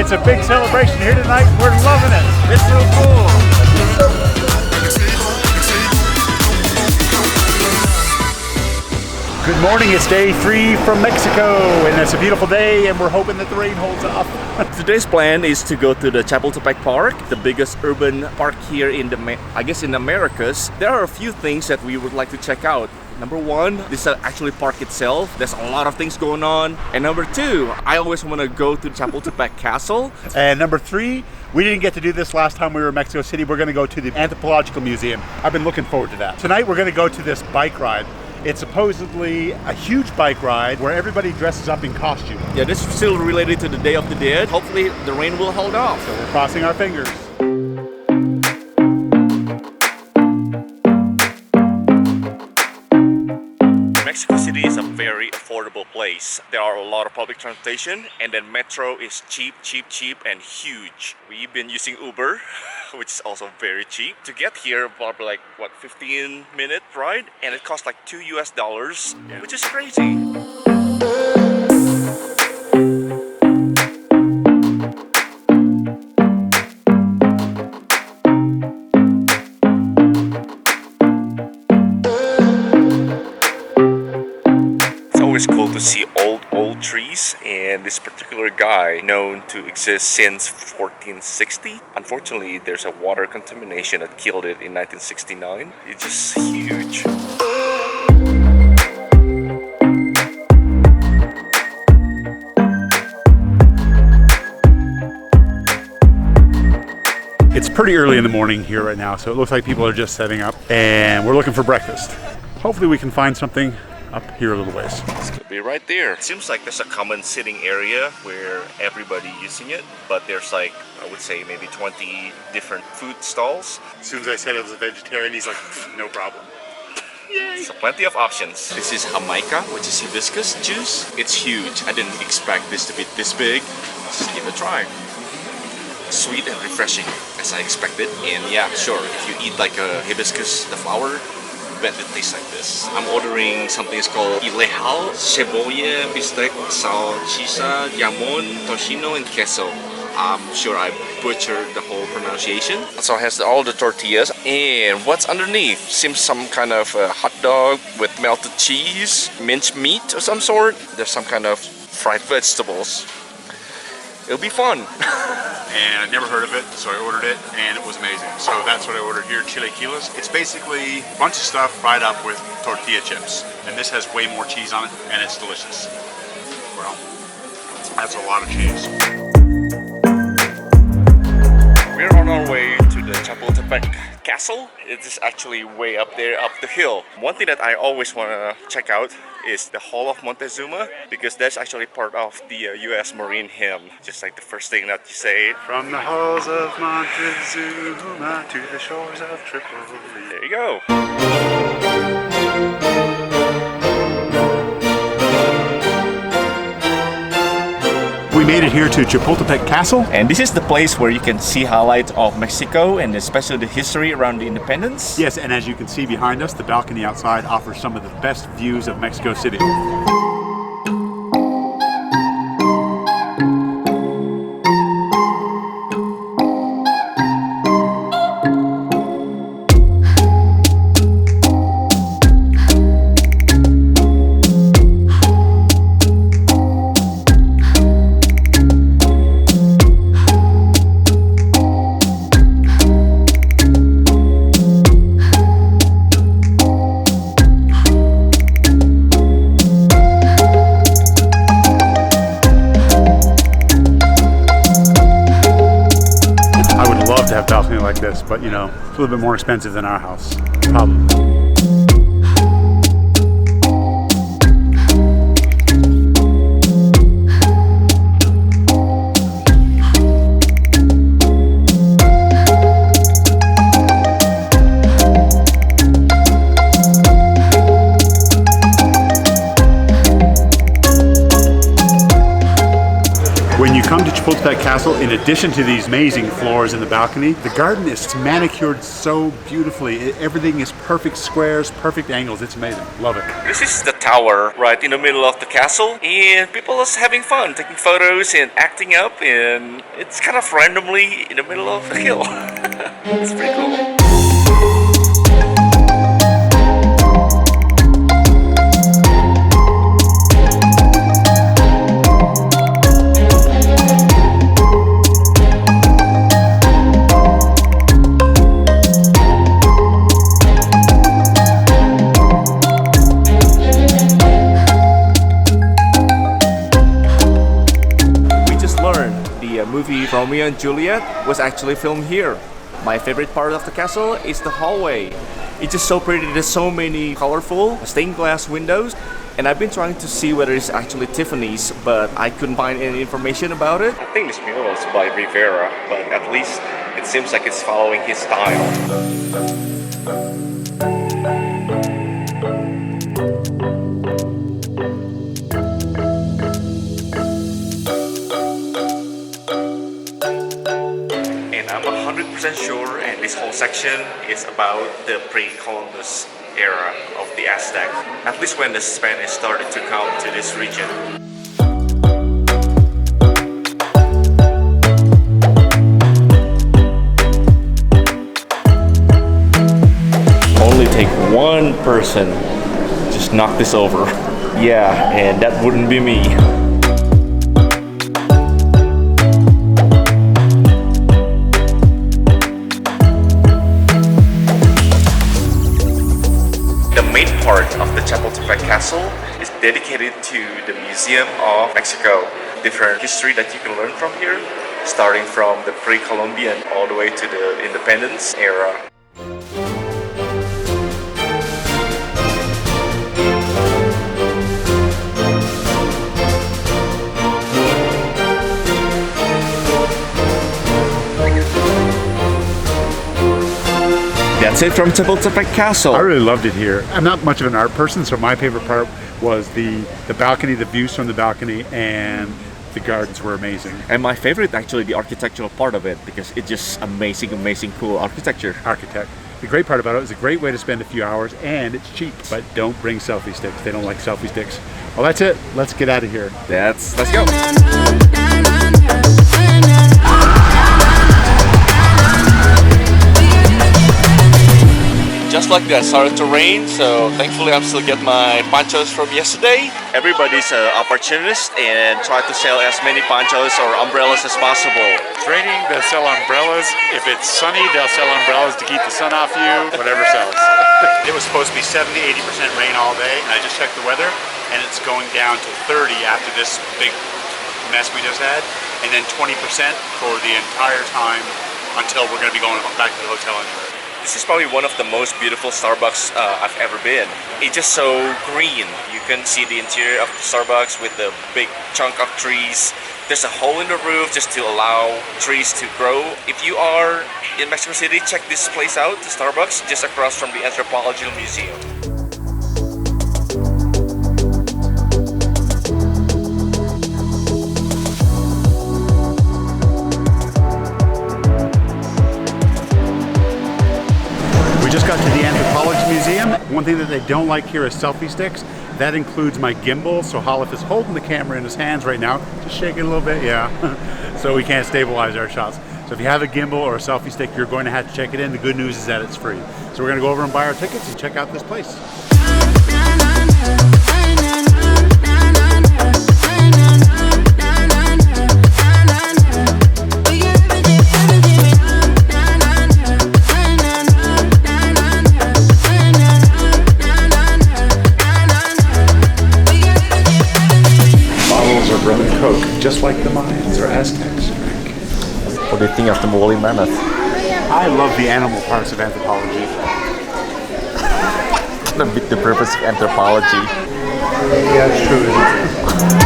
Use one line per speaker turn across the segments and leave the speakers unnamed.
It's a big celebration here tonight. We're loving it.
It's so cool.
Good morning, it's day 3 from Mexico, and it's a beautiful day, and we're hoping that the rain holds off.
Today's plan is to go to the Chapultepec Park, the biggest urban park here in the Americas. There are a few things that we would like to check out. Number 1, this is actually park itself. There's a lot of things going on. And number 2, I always want to go to Chapultepec Castle.
And number 3, we didn't get to do this last time we were in Mexico City. We're going to go to the Anthropological Museum. I've been looking forward to that. Tonight we're going to go to this bike ride. It's supposedly a huge bike ride where everybody dresses up in costume.
Yeah, this is still related to the Day of the Dead. Hopefully the rain will hold off.
So we're crossing our fingers.
Mexico City is a very affordable place. There are a lot of public transportation, and then metro is cheap and huge. We've been using Uber, which is also very cheap. To get here, probably like, what, 15-minute ride? And it costs like $2 US, which is crazy. It's cool to see old trees, and this particular guy known to exist since 1460. Unfortunately, there's a water contamination that killed it in 1969. It's just huge.
It's pretty early in the morning here right now, so it looks like people are just setting up, and we're looking for breakfast. Hopefully we can find something up here a little ways.
It's gonna be right there. It seems like there's a common sitting area where everybody using it, but there's like, I would say maybe 20 different food stalls.
As soon as I said I was a vegetarian, he's like, no problem. Yay!
So plenty of options. This is Jamaica, which is hibiscus juice. It's huge. I didn't expect this to be this big. Let's give it a try. Sweet and refreshing, as I expected. And yeah, sure, if you eat like a hibiscus, the flower, bet it tastes like this. I'm ordering something that's called ilehal, cebolla, bistec, salchicha, jamon, tocino, and queso. I'm sure I butchered the whole pronunciation. So it has all the tortillas, and what's underneath seems some kind of hot dog with melted cheese, minced meat of some sort. There's some kind of fried vegetables. It'll be fun.
And I'd never heard of it, so I ordered it, and it was amazing. So that's what I ordered here, chilaquiles. It's basically a bunch of stuff fried up with tortilla chips, and this has way more cheese on it, and it's delicious. Well, that's a lot of cheese.
We're on our way to the Chapultepec Castle. It is actually way up there, up the hill. One thing that I always want to check out is the Hall of Montezuma, because that's actually part of the US Marine hymn, just like the first thing that you say.
From the halls of Montezuma to the shores of Tripoli.
There you go.
We made it here to Chapultepec Castle.
And this is the place where you can see highlights of Mexico and especially the history around the independence.
Yes, and as you can see behind us, the balcony outside offers some of the best views of Mexico City. Have balcony like this, but you know, it's a little bit more expensive than our house, probably. When you come to Chapultepec Chapultepec Castle, in addition to these amazing floors in the balcony, the garden is manicured so beautifully. Everything is perfect squares, perfect angles. It's amazing. Love it.
This is the tower right in the middle of the castle, and people are having fun, taking photos and acting up, and it's kind of randomly in the middle of a hill. It's pretty cool. Movie Romeo and Juliet was actually filmed here. My favorite part of the castle is the hallway. It's just so pretty. There's so many colorful stained glass windows, and I've been trying to see whether it's actually Tiffany's, but I couldn't find any information about it. I think this mural is by Rivera, but at least it seems like it's following his style. Sure, and this whole section is about the pre-Columbus era of the Aztec, at least when the Spanish started to come to this region. Only take one person just knock this over. Yeah, and that wouldn't be me. Part of the Chapultepec Castle is dedicated to the Museum of Mexico. Different history that you can learn from here, starting from the pre-Columbian all the way to the independence era. That's it from Chapultepec Castle.
I really loved it here. I'm not much of an art person, so my favorite part was the balcony, the views from the balcony, and the gardens were amazing.
And my favorite, actually, the architectural part of it, because it's just amazing, cool architecture.
The great part about it is a great way to spend a few hours, and it's cheap. But don't bring selfie sticks. They don't like selfie sticks. Well, that's it. Let's get out of here.
Let's go. Just like that, started to rain, so thankfully I'm still getting my ponchos from yesterday. Everybody's an opportunist and try to sell as many ponchos or umbrellas as possible.
It's raining, they'll sell umbrellas. If it's sunny, they'll sell umbrellas to keep the sun off you. Whatever sells. It was supposed to be 70-80% rain all day, and I just checked the weather, and it's going down to 30 after this big mess we just had, and then 20% for the entire time until we're going to be going back to the hotel anyway.
This is probably one of the most beautiful Starbucks I've ever been. It's just so green. You can see the interior of the Starbucks with the big chunk of trees. There's a hole in the roof just to allow trees to grow. If you are in Mexico City, check this place out, the Starbucks, just across from the Anthropology Museum.
Just got to the Anthropology Museum. One thing that they don't like here is selfie sticks. That includes my gimbal, so Holliff is holding the camera in his hands right now. Just shake it a little bit, yeah. So we can't stabilize our shots. So if you have a gimbal or a selfie stick, you're going to have to check it in. The good news is that it's free. So we're gonna go over and buy our tickets and check out this place. Rum and Coke, just like the Mayans or Aztecs drink.
What do you think of the woolly mammoth?
I love the animal parts of anthropology.
The purpose of anthropology.
Yeah, it's true, isn't it?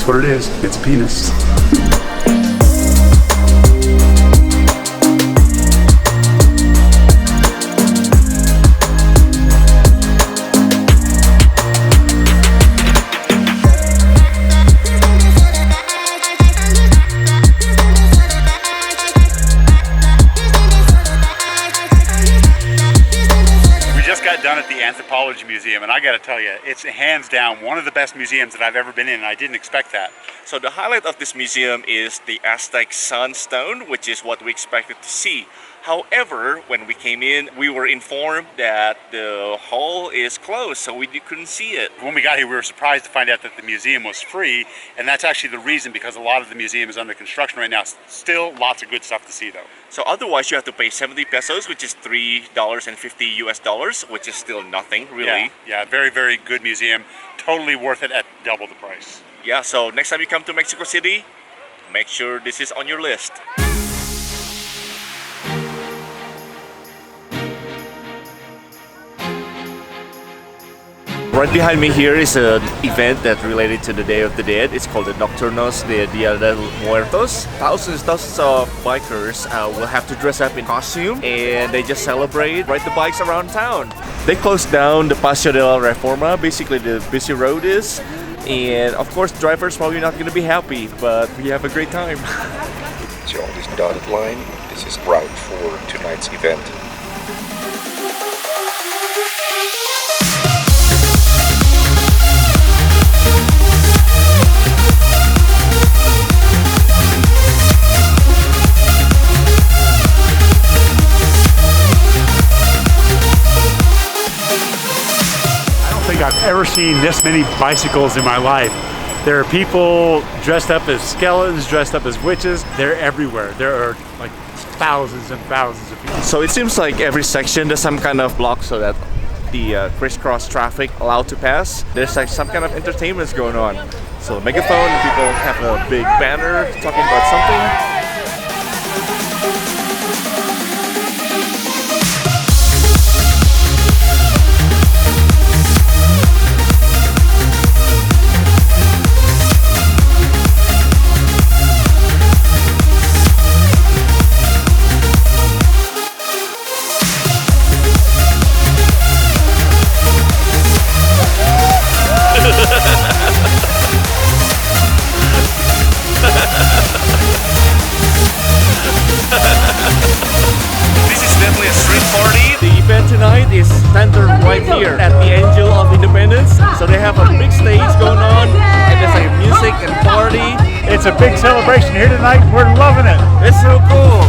That's what it is. It's a penis. Done at the Anthropology Museum, and I gotta tell you, it's hands down one of the best museums that I've ever been in, and I didn't expect that.
So the highlight of this museum is the Aztec Sunstone, which is what we expected to see. However, when we came in, we were informed that the hall is closed, so we couldn't see it.
When we got here, we were surprised to find out that the museum was free, and that's actually the reason, because a lot of the museum is under construction right now. Still lots of good stuff to see though.
So otherwise you have to pay 70 pesos, which is $3.50 US, which is still nothing really.
Yeah, very, very good museum. Totally worth it at double the price.
Yeah, so next time you come to Mexico City, make sure this is on your list. Right behind me here is an event that related to the Day of the Dead. It's called the Nocturnos de Dia de Muertos. Thousands of bikers will have to dress up in costume, and they just celebrate, ride the bikes around town. They closed down the PASEO de la Reforma, basically the busy road is. And of course, drivers probably not going to be happy, but we have a great time.
So on this dotted line, this is route for tonight's event.
I've ever seen this many bicycles in my life. There are people dressed up as skeletons, dressed up as witches. They're everywhere. There are like thousands and thousands of people.
So it seems like every section there's some kind of block so that the crisscross traffic allowed to pass. There's like some kind of entertainments going on. So megaphone, people have a big banner talking about something. Tonight is centered right here at the Angel of Independence. So they have a big stage going on, and there's like music and party.
It's a big celebration here tonight. We're loving it.
It's so cool.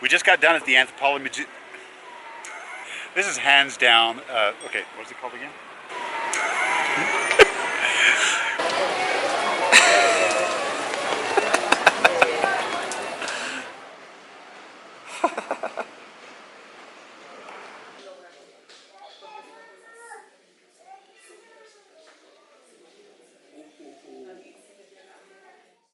We just got done at the Anthropology Museum. This is hands down, okay, what's it called again?